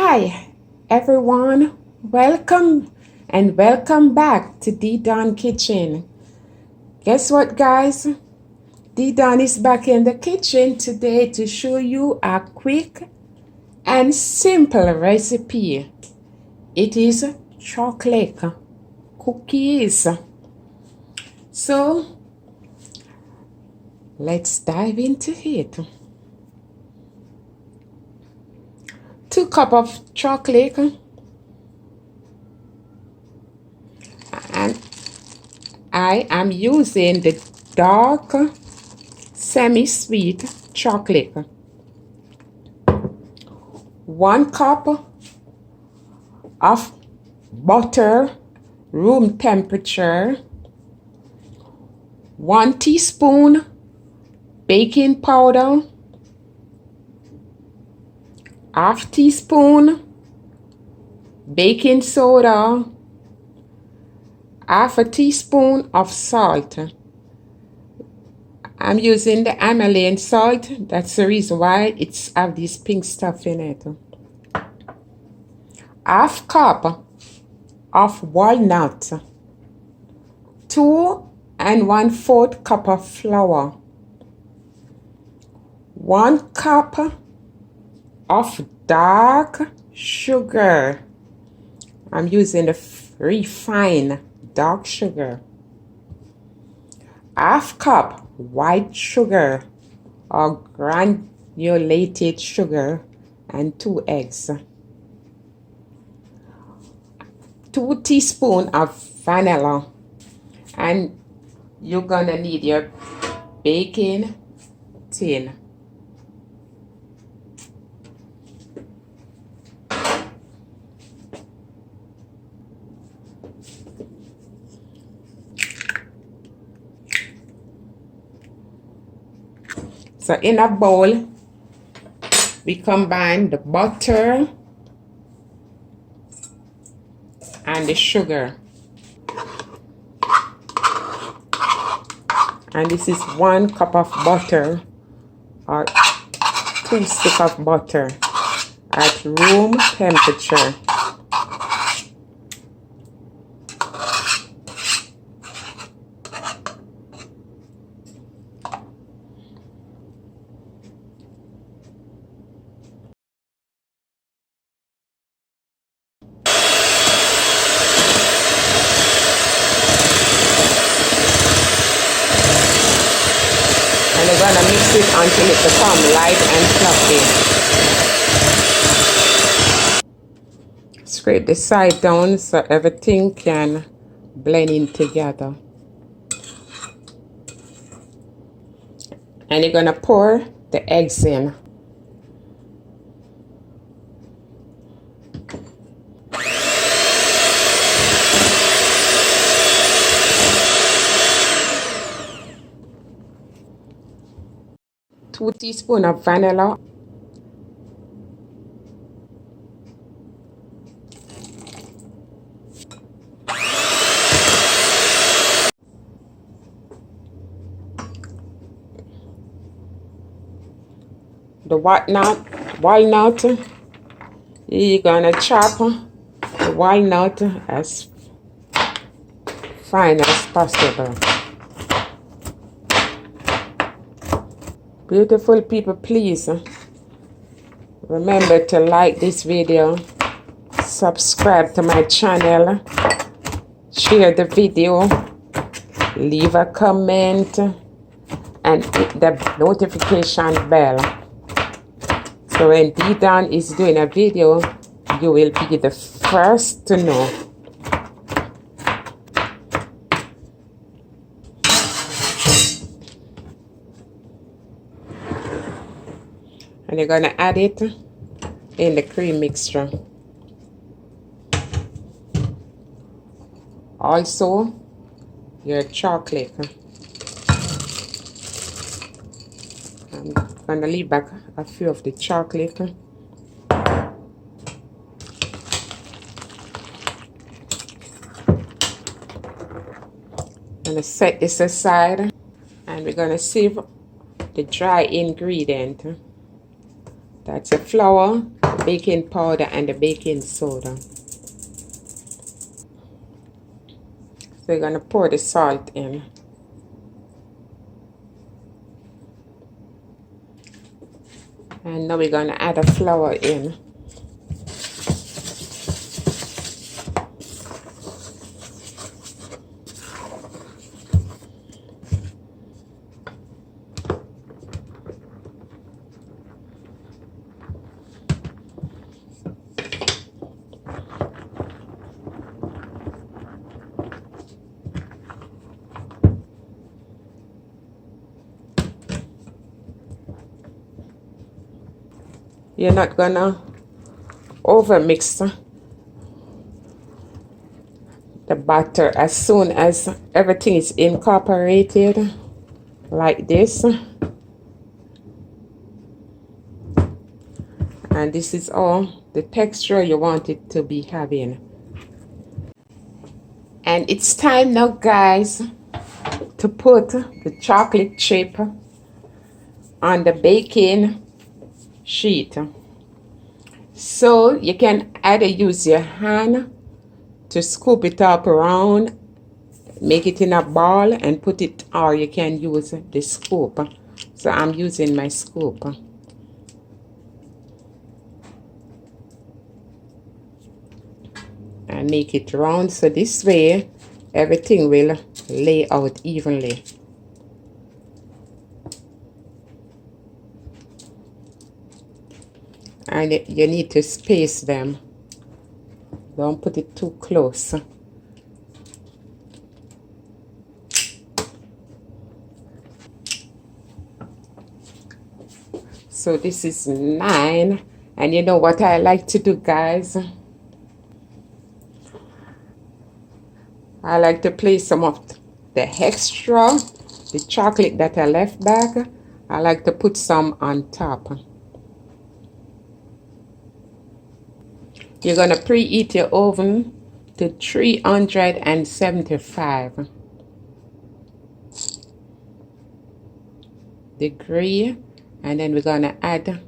Hi everyone, welcome and welcome back to D Don Kitchen. Guess what, guys? D Don is back in the kitchen today to show you a quick and simple recipe. It is chocolate cookies. So let's dive into it. 2 cups of chocolate, and I am using the dark semi-sweet chocolate. 1 cup of butter, room temperature. 1 teaspoon baking powder. 1/2 teaspoon baking soda. 1/2 teaspoon of salt. I'm using the Himalayan salt. That's the reason why it's have this pink stuff in it. 1/2 cup of walnut. 2 1/4 cup of flour. 1 cup of dark sugar. I'm using the refined dark sugar. 1/2 cup white sugar or granulated sugar, and 2 eggs. 2 teaspoons of vanilla, and you're gonna need your baking tin. So in a bowl, we combine the butter and the sugar. And this is 1 cup of butter or 2 sticks of butter at room temperature. And we're gonna mix it until it becomes light and fluffy. Scrape the side down so everything can blend in together. And you're gonna pour the eggs in. Two teaspoons of vanilla. The walnut, you're gonna chop the walnut as fine as possible. Beautiful people, please remember to like this video, subscribe to my channel, share the video, leave a comment, and hit the notification bell. So when D Don is doing a video, you will be the first to know. And you're gonna add it in the cream mixture. Also, your chocolate. I'm gonna leave back a few of the chocolate. Gonna set this aside, and we're gonna sieve the dry ingredient. That's the flour, baking powder and the baking soda. So you're gonna pour the salt in. And now we're gonna add the flour in. You're not gonna over mix the batter. As soon as everything is incorporated like this, and this is all the texture you want it to be having. And it's time now, guys, to put the chocolate chip on the baking sheet. So you can either use your hand to scoop it up around, make it in a ball and put it, or you can use the scoop. So I'm using my scoop. And make it round, so this way everything will lay out evenly. And you need to space them. Don't put it too close. So this is 9. And you know what I like to do, guys? I like to place some of the extra, the chocolate that I left back. I like to put some on top. You're going to preheat your oven to 375 degrees. And then we're going to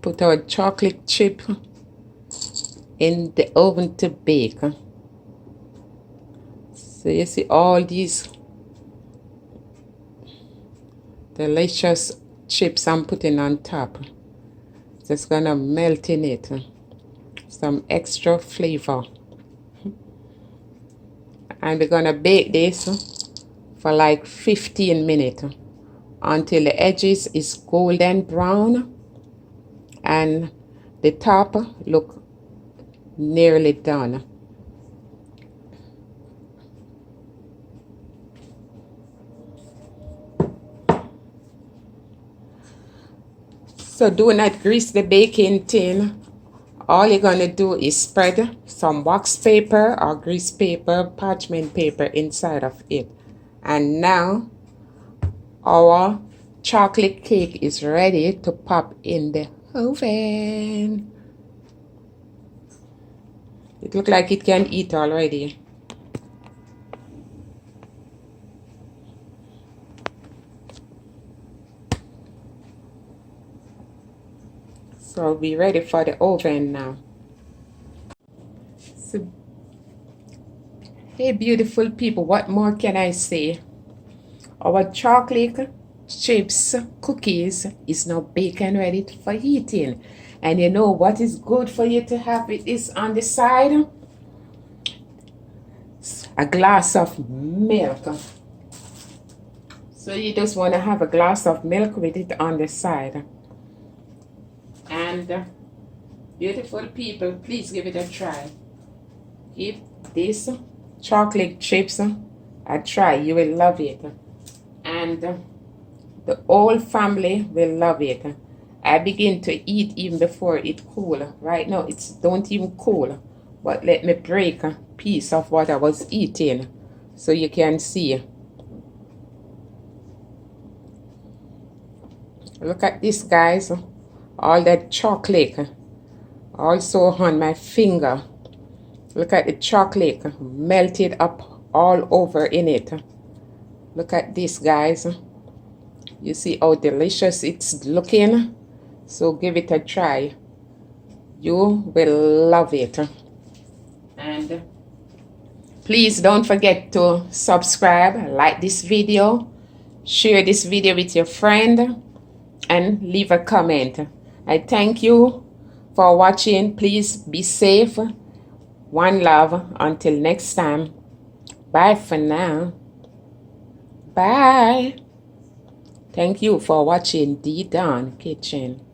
put our chocolate chip in the oven to bake. So you see all these delicious chips I'm putting on top. Just gonna melt in it. Some extra flavor. And we're gonna bake this for like 15 minutes until the edges is golden brown and the top look nearly done. So do not grease the baking tin. All you're going to do is spread some wax paper or grease paper, parchment paper inside of it. And now our chocolate cake is ready to pop in the oven. It looks like it can eat already. So we'll be ready for the oven now. So, hey beautiful people, what more can I say? Our chocolate chips cookies is now baked and ready for eating. And you know what is good for you to have it is on the side? A glass of milk. So you just want to have a glass of milk with it on the side. And beautiful people, please give it a try. Give this chocolate chips a try. You will love it. And the whole family will love it. I begin to eat even before it cool. Right now it's don't even cool. But let me break a piece of what I was eating so you can see. Look at this, guys. All that chocolate also on my finger. Look at the chocolate melted up all over in it. Look at this, guys. You see how delicious it's looking. So give it a try. You will love it. And please don't forget to subscribe, like this video, share this video with your friend, and leave a comment. I thank you for watching. Please be safe. One love. Until next time. Bye for now. Bye. Thank you for watching D Dawn Kitchen.